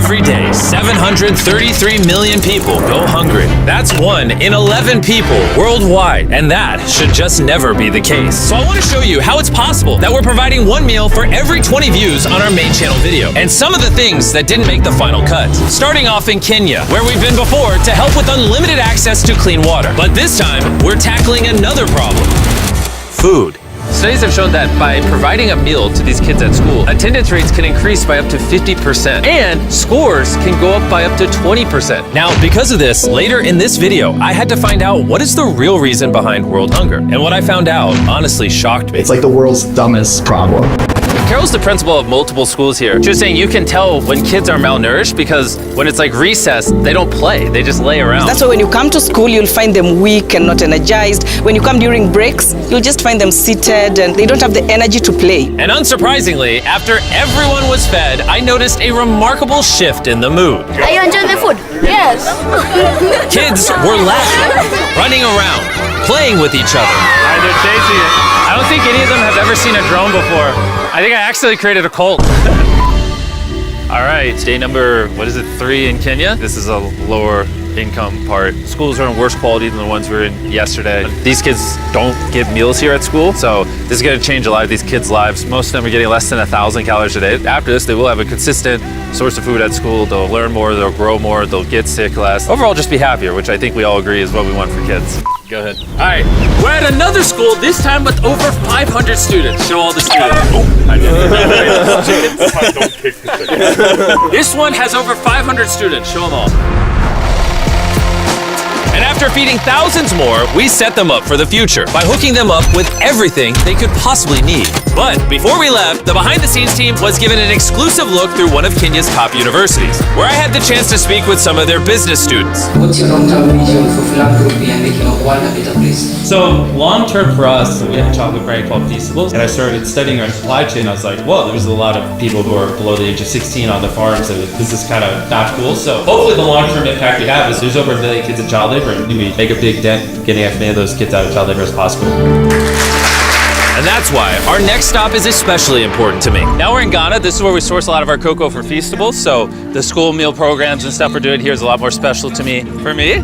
Every day, 733 million people go hungry. That's 1 in 11 people worldwide, and that should just never be the case. So I want to show you how it's possible that we're providing one meal for every 20 views on our main channel video, and some of the things that didn't make the final cut. Starting off in Kenya, where we've been before to help with unlimited access to clean water. But this time, we're tackling another problem: food. Studies have shown that by providing a meal to these kids at school, attendance rates can increase by up to 50%, and scores can go up by up to 20%. Now, because of this, later in this video, I had to find out what is the real reason behind world hunger. And what I found out honestly shocked me. It's like the world's dumbest problem. Carol's the principal of multiple schools here. She was saying you can tell when kids are malnourished because when it's like recess, they don't play, they just lay around. That's why when you come to school, you'll find them weak and not energized. When you come during breaks, you'll just find them seated and they don't have the energy to play. And unsurprisingly, after everyone was fed, I noticed a remarkable shift in the mood. Are you enjoying the food? Yes. Kids were laughing, running around, playing with each other. They're chasing it. I don't think any of them have ever seen a drone before. I think I actually created a cult. All right, day number, 3 in Kenya? This is a lower income part. Schools are in worse quality than the ones we were in yesterday. These kids don't get meals here at school, so this is gonna change a lot of these kids' lives. Most of them are getting less than 1,000 calories a day. After this, they will have a consistent source of food at school. They'll learn more, they'll grow more, they'll get sick less. Overall, just be happier, which I think we all agree is what we want for kids. Go ahead. All right, we're at another school, this time with over 500 students. Show all the students. I didn't. This one has over 500 students. Show them all. And after feeding thousands more, we set them up for the future by hooking them up with everything they could possibly need. But before we left, the behind-the-scenes team was given an exclusive look through one of Kenya's top universities, where I had the chance to speak with some of their business students. What's your long-term vision for philanthropy and making our world a better place? So long-term for us, we have a chocolate brand called Feastables, and I started studying our supply chain. I was like, whoa, there's a lot of people who are below the age of 16 on the farms, and this is kind of not cool. So hopefully the long-term impact we have is there's over 1 million kids in child labor, and we make a big dent getting as many of those kids out of child labor as possible. And that's why our next stop is especially important to me. Now we're in Ghana. This is where we source a lot of our cocoa for Feastables. So the school meal programs and stuff we're doing here is a lot more special to me. For me?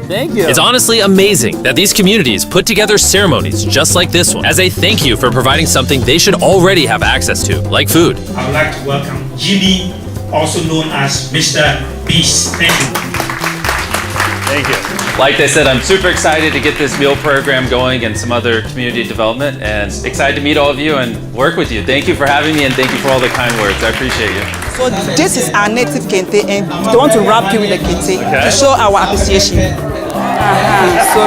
Thank you. It's honestly amazing that these communities put together ceremonies just like this one as a thank you for providing something they should already have access to, like food. I would like to welcome Jimmy, also known as MrBeast. Thank you. Thank you. Like I said, I'm super excited to get this meal program going and some other community development, and excited to meet all of you and work with you. Thank you for having me, and thank you for all the kind words. I appreciate you. So this is our native kente, and we want to wrap you with the kente to show our appreciation. So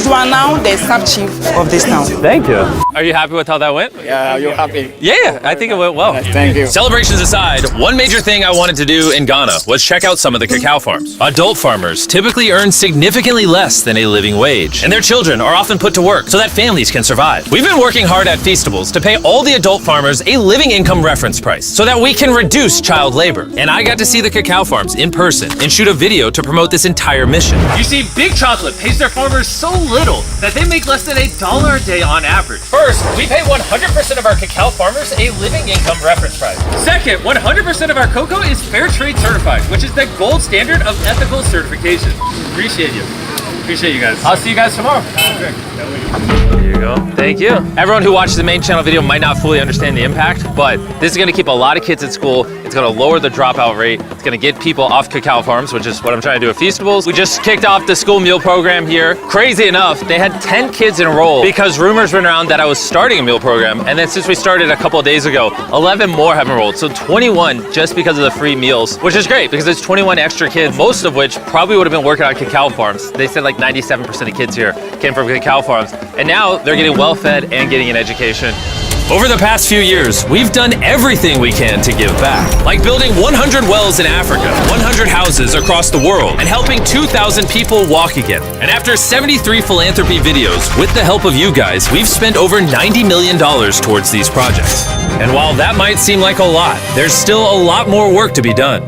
you are now the sub-chief of this town. Thank you. Are you happy with how that went? Yeah, you're happy. Yeah, I think it went well. Thank you. Celebrations aside, one major thing I wanted to do in Ghana was check out some of the cacao farms. Adult farmers typically earn significantly less than a living wage, and their children are often put to work so that families can survive. We've been working hard at Feastables to pay all the adult farmers a living income reference price so that we can reduce child labor. And I got to see the cacao farms in person and shoot a video to promote this entire mission. You see, Big Chocolate pays their farmers so little that they make less than $1 a day on average. First, we pay 100% of our cacao farmers a living income reference price. Second, 100% of our cocoa is fair trade certified, which is the gold standard of ethical certification. Appreciate you. Appreciate you guys. I'll see you guys tomorrow. There you go. Thank you. Everyone who watches the main channel video might not fully understand the impact, but this is going to keep a lot of kids at school. It's going to lower the dropout rate. It's going to get people off cacao farms, which is what I'm trying to do at Feastables. We just kicked off the school meal program here. Crazy enough, they had 10 kids enrolled because rumors went around that I was starting a meal program. And then since we started a couple of days ago, 11 more have enrolled. So 21 just because of the free meals, which is great because it's 21 extra kids, most of which probably would have been working on cacao farms. They said like 97% of kids here came from cacao farms. And now they're getting well fed and getting an education. Over the past few years, we've done everything we can to give back, like building 100 wells in Africa, 100 houses across the world, and helping 2,000 people walk again. And after 73 philanthropy videos, with the help of you guys, we've spent over $90 million towards these projects. And while that might seem like a lot, there's still a lot more work to be done.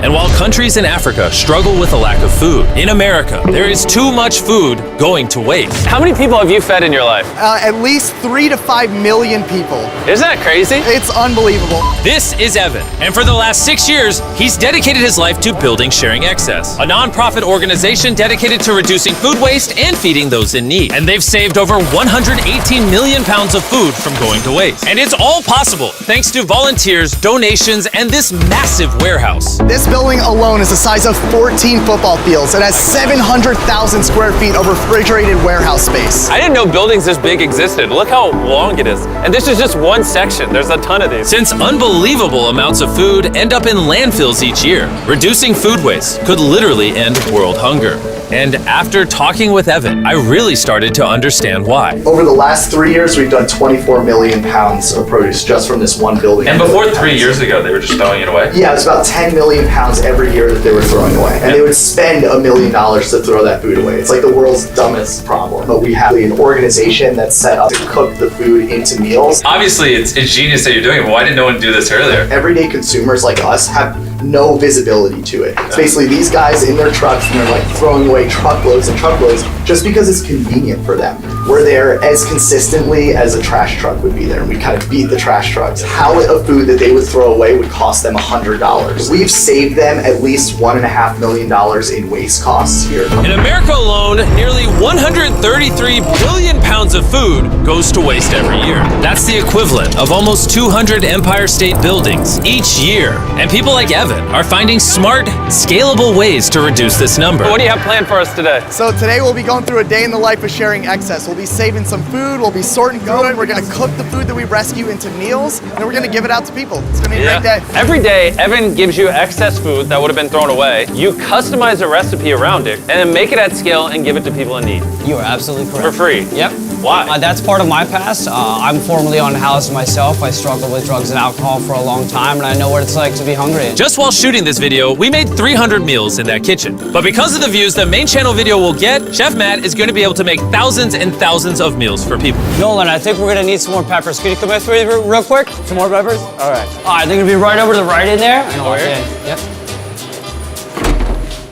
And while countries in Africa struggle with a lack of food, in America, there is too much food going to waste. How many people have you fed in your life? At least 3 to 5 million people. Isn't that crazy? It's unbelievable. This is Evan, and for the last 6 years, he's dedicated his life to building Sharing Excess, a nonprofit organization dedicated to reducing food waste and feeding those in need. And they've saved over 118 million pounds of food from going to waste. And it's all possible thanks to volunteers, donations, and this massive warehouse. This building alone is the size of 14 football fields and has 700,000 square feet of refrigerated warehouse space. I didn't know buildings this big existed. Look how long it is. And this is just one section. There's a ton of these. Since unbelievable amounts of food end up in landfills each year, reducing food waste could literally end world hunger. And after talking with Evan, I really started to understand why. Over the last 3 years, we've done 24 million pounds of produce just from this one building. And before 3 years ago, they were just throwing it away? Yeah, it was about 10 million pounds every year that they were throwing away. And they would spend $1 million to throw that food away. It's like the world's dumbest problem. But we have an organization that's set up to cook the food into meals. Obviously, it's genius that you're doing it, but why didn't no one do this earlier? Everyday consumers like us have no visibility to it. It's basically these guys in their trucks and they're like throwing away truckloads and truckloads just because it's convenient for them. We're there as consistently as a trash truck would be there. We kind of beat the trash trucks. Pallet of food that they would throw away would cost them $100. We've saved them at least $1.5 million in waste costs here. In America alone, nearly 133 billion pounds of food goes to waste every year. That's the equivalent of almost 200 Empire State Buildings each year. And people like Evan are finding smart, scalable ways to reduce this number. What do you have planned for us today? So today we'll be going through a day in the life of Sharing Excess. We'll be saving some food, we'll be sorting through it, we're gonna cook the food that we rescue into meals, and then we're gonna give it out to people. It's gonna be a great day. Every day, Evan gives you excess food that would have been thrown away. You customize a recipe around it, and then make it at scale and give it to people in need. You are absolutely correct. For free? Yep. Why? That's part of my past. I'm formerly unhoused myself. I struggled with drugs and alcohol for a long time, and I know what it's like to be hungry. Just while shooting this video, we made 300 meals in that kitchen. But because of the views the main channel video will get, Chef Matt is going to be able to make thousands and thousands of meals for people. Nolan, I think we're gonna need some more peppers. Can you come with me real quick? Some more peppers? All right. All right, they're gonna be right over to the right in there. And Over here? Yep.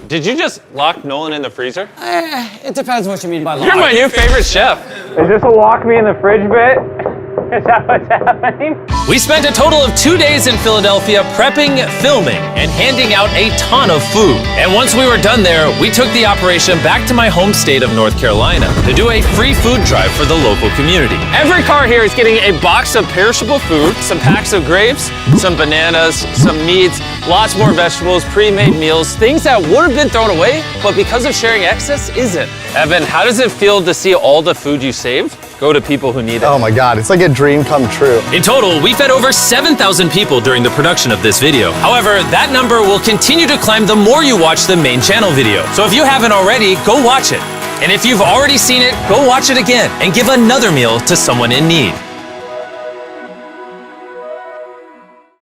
Did you just lock Nolan in the freezer? It depends what you mean by lock. You're my new favorite chef. Is this a lock me in the fridge bit? Is that what's happening? We spent a total of 2 days in Philadelphia prepping, filming, and handing out a ton of food. And once we were done there, we took the operation back to my home state of North Carolina to do a free food drive for the local community. Every car here is getting a box of perishable food, some packs of grapes, some bananas, some meats, lots more vegetables, pre-made meals, things that would have been thrown away, but because of Sharing Excess, isn't. Evan, how does it feel to see all the food you saved go to people who need it? Oh my God, it's like a dream come true. In total, we fed over 7,000 people during the production of this video. However, that number will continue to climb the more you watch the main channel video. So if you haven't already, go watch it. And if you've already seen it, go watch it again and give another meal to someone in need.